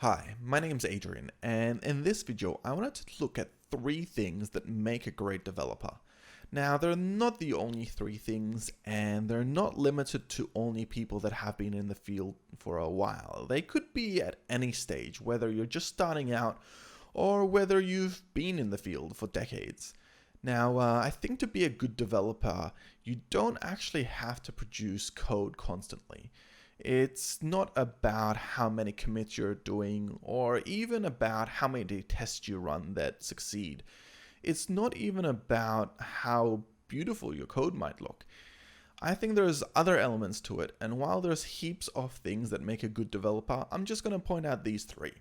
Hi, my name's Adrian, and in this video I wanted to look at 3 things that make a great developer. Now, they're not the only 3 things, and they're not limited to only people that have been in the field for a while. They could be at any stage, whether you're just starting out or whether you've been in the field for decades. Now, I think to be a good developer, you don't actually have to produce code constantly. It's not about how many commits you're doing or even about how many tests you run that succeed. It's not even about how beautiful your code might look. I think there's other elements to it, and while there's heaps of things that make a good developer, I'm just going to point out these 3.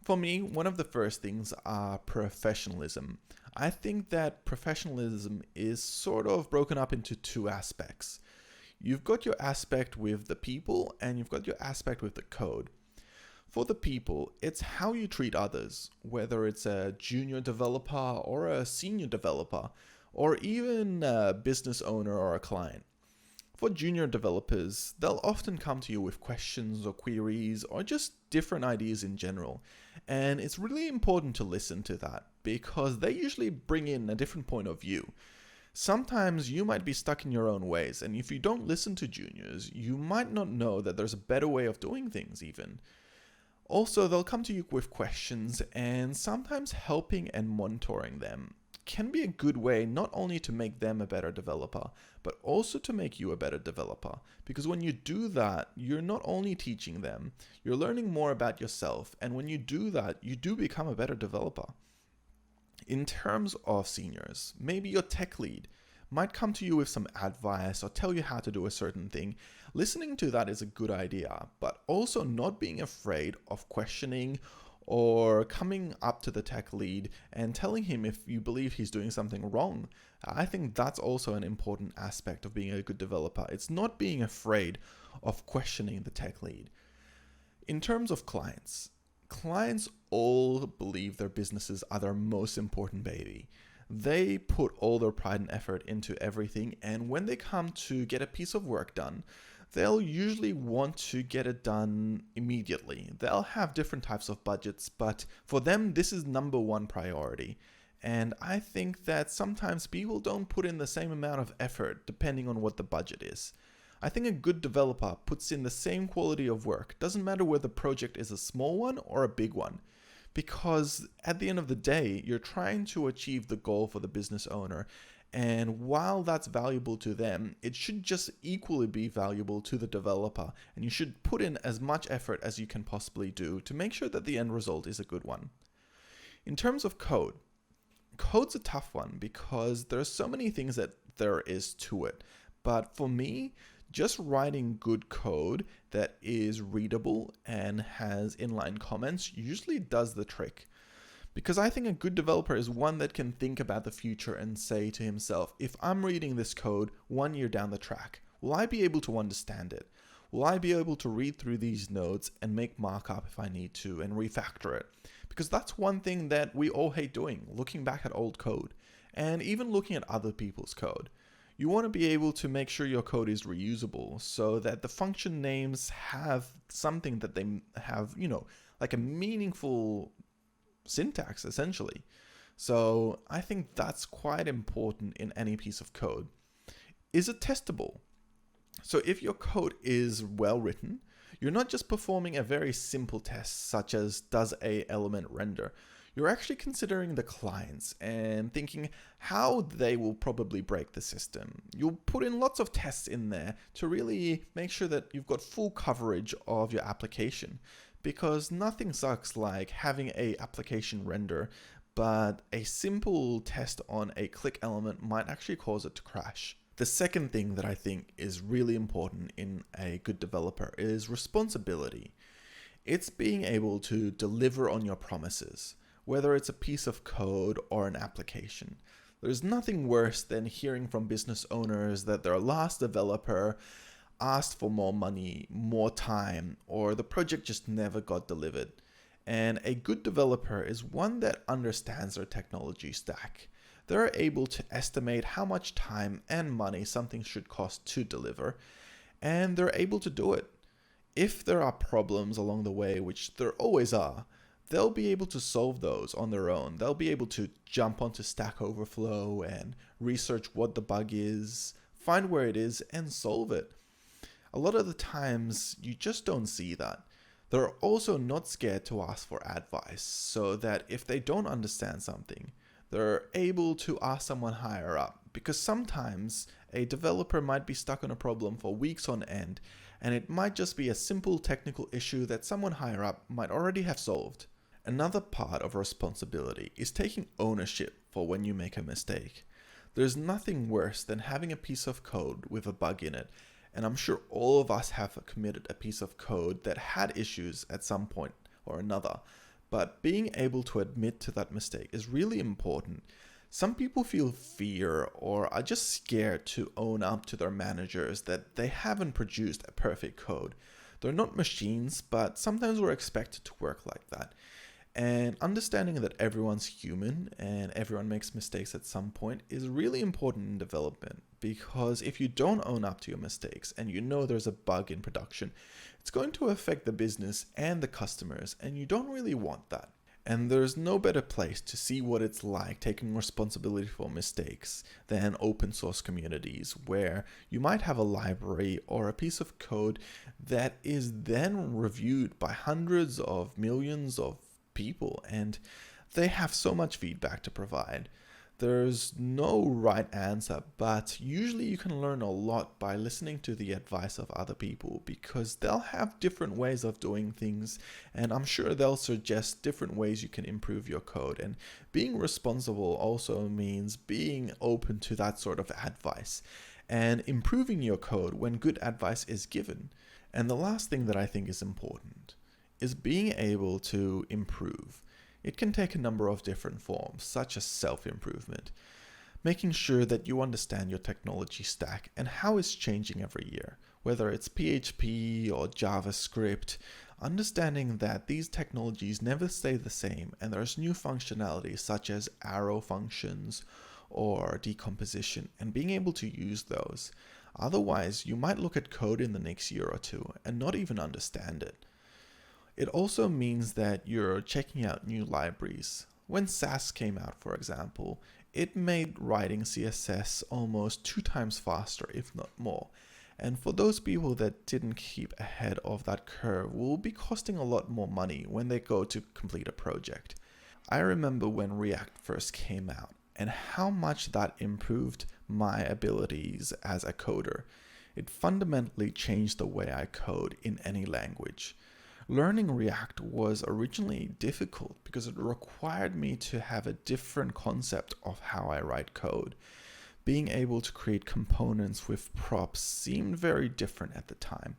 For me, one of the first things are professionalism. I think that professionalism is sort of broken up into 2 aspects. You've got your aspect with the people and you've got your aspect with the code. For the people, it's how you treat others, whether it's a junior developer or a senior developer, or even a business owner or a client. For junior developers, they'll often come to you with questions or queries or just different ideas in general. And it's really important to listen to that because they usually bring in a different point of view. Sometimes you might be stuck in your own ways, and if you don't listen to juniors, you might not know that there's a better way of doing things even. Also, they'll come to you with questions, and sometimes helping and monitoring them can be a good way not only to make them a better developer, but also to make you a better developer. Because when you do that, you're not only teaching them, you're learning more about yourself, and when you do that, you do become a better developer. In terms of seniors, maybe your tech lead might come to you with some advice or tell you how to do a certain thing. Listening to that is a good idea, but also not being afraid of questioning or coming up to the tech lead and telling him if you believe he's doing something wrong. I think that's also an important aspect of being a good developer. It's not being afraid of questioning the tech lead. In terms of clients all believe their businesses are their most important baby. They put all their pride and effort into everything, and when they come to get a piece of work done, they'll usually want to get it done immediately. They'll have different types of budgets, but for them, this is number one priority. And I think that sometimes people don't put in the same amount of effort depending on what the budget is. I think a good developer puts in the same quality of work, doesn't matter whether the project is a small one or a big one, because at the end of the day, you're trying to achieve the goal for the business owner, and while that's valuable to them, it should just equally be valuable to the developer, and you should put in as much effort as you can possibly do to make sure that the end result is a good one. In terms of code's a tough one because there's so many things that there is to it, but for me, just writing good code that is readable and has inline comments usually does the trick. Because I think a good developer is one that can think about the future and say to himself, if I'm reading this code 1 year down the track, will I be able to understand it? Will I be able to read through these nodes and make markup if I need to and refactor it? Because that's one thing that we all hate doing, looking back at old code and even looking at other people's code. You want to be able to make sure your code is reusable so that the function names have something that they have, like a meaningful syntax essentially. So I think that's quite important in any piece of code. Is it testable? So if your code is well written, you're not just performing a very simple test such as does a element render. You're actually considering the clients and thinking how they will probably break the system. You'll put in lots of tests in there to really make sure that you've got full coverage of your application, because nothing sucks like having a application render, but a simple test on a click element might actually cause it to crash. The second thing that I think is really important in a good developer is responsibility. It's being able to deliver on your promises, whether it's a piece of code or an application. There's nothing worse than hearing from business owners that their last developer asked for more money, more time, or the project just never got delivered. And a good developer is one that understands their technology stack. They're able to estimate how much time and money something should cost to deliver, and they're able to do it. If there are problems along the way, which there always are, they'll be able to solve those on their own. They'll be able to jump onto Stack Overflow and research what the bug is, find where it is, and solve it. A lot of the times, you just don't see that. They're also not scared to ask for advice, so that if they don't understand something, they're able to ask someone higher up. Because sometimes a developer might be stuck on a problem for weeks on end, and it might just be a simple technical issue that someone higher up might already have solved. Another part of responsibility is taking ownership for when you make a mistake. There's nothing worse than having a piece of code with a bug in it, and I'm sure all of us have committed a piece of code that had issues at some point or another, but being able to admit to that mistake is really important. Some people feel fear or are just scared to own up to their managers that they haven't produced a perfect code. They're not machines, but sometimes we're expected to work like that. And understanding that everyone's human and everyone makes mistakes at some point is really important in development, because if you don't own up to your mistakes and you know there's a bug in production, it's going to affect the business and the customers, and you don't really want that. And there's no better place to see what it's like taking responsibility for mistakes than open source communities, where you might have a library or a piece of code that is then reviewed by hundreds of millions of people, and they have so much feedback to provide. There's no right answer, but usually you can learn a lot by listening to the advice of other people, because they'll have different ways of doing things, and I'm sure they'll suggest different ways you can improve your code. And being responsible also means being open to that sort of advice and improving your code when good advice is given. And the last thing that I think is important is being able to improve. It can take a number of different forms, such as self-improvement, making sure that you understand your technology stack and how it's changing every year, whether it's PHP or JavaScript, understanding that these technologies never stay the same and there's new functionality such as arrow functions or decomposition, and being able to use those. Otherwise, you might look at code in the next year or two and not even understand it. It also means that you're checking out new libraries. When Sass came out, for example, it made writing CSS almost 2 times faster, if not more. And for those people that didn't keep ahead of that curve, will be costing a lot more money when they go to complete a project. I remember when React first came out and how much that improved my abilities as a coder. It fundamentally changed the way I code in any language. Learning React was originally difficult because it required me to have a different concept of how I write code. Being able to create components with props seemed very different at the time.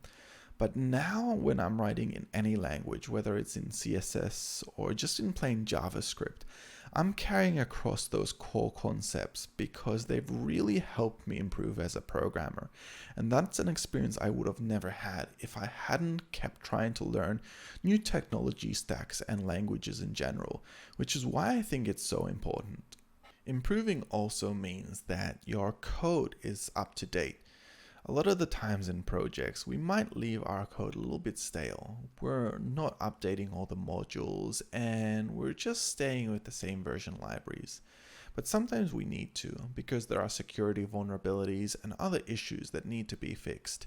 But now when I'm writing in any language, whether it's in CSS or just in plain JavaScript, I'm carrying across those core concepts because they've really helped me improve as a programmer. And that's an experience I would have never had if I hadn't kept trying to learn new technology stacks and languages in general, which is why I think it's so important. Improving also means that your code is up to date. A lot of the times in projects, we might leave our code a little bit stale. We're not updating all the modules and we're just staying with the same version libraries. But sometimes we need to, because there are security vulnerabilities and other issues that need to be fixed.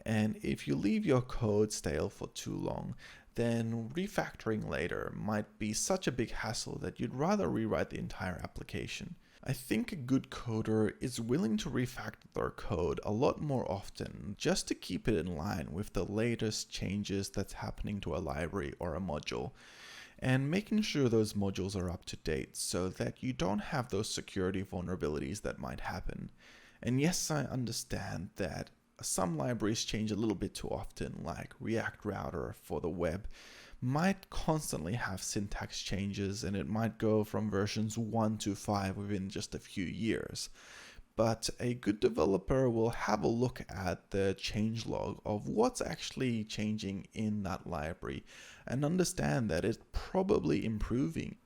And if you leave your code stale for too long, then refactoring later might be such a big hassle that you'd rather rewrite the entire application. I think a good coder is willing to refactor their code a lot more often just to keep it in line with the latest changes that's happening to a library or a module, and making sure those modules are up to date so that you don't have those security vulnerabilities that might happen. And yes, I understand that some libraries change a little bit too often, like React Router for the web might constantly have syntax changes, and it might go from versions 1 to 5 within just a few years. But a good developer will have a look at the changelog of what's actually changing in that library and understand that it's probably improving,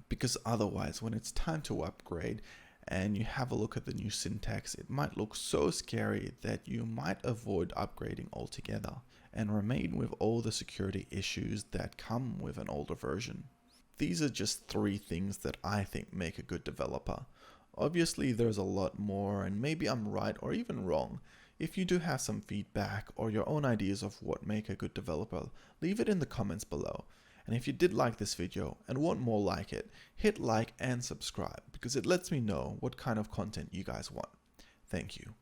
because otherwise when it's time to upgrade and you have a look at the new syntax, it might look so scary that you might avoid upgrading altogether. and remain with all the security issues that come with an older version. These are just 3 things that I think make a good developer. Obviously there's a lot more, and maybe I'm right or even wrong. If you do have some feedback or your own ideas of what make a good developer, leave it in the comments below. And if you did like this video and want more like it, hit like and subscribe because it lets me know what kind of content you guys want. Thank you.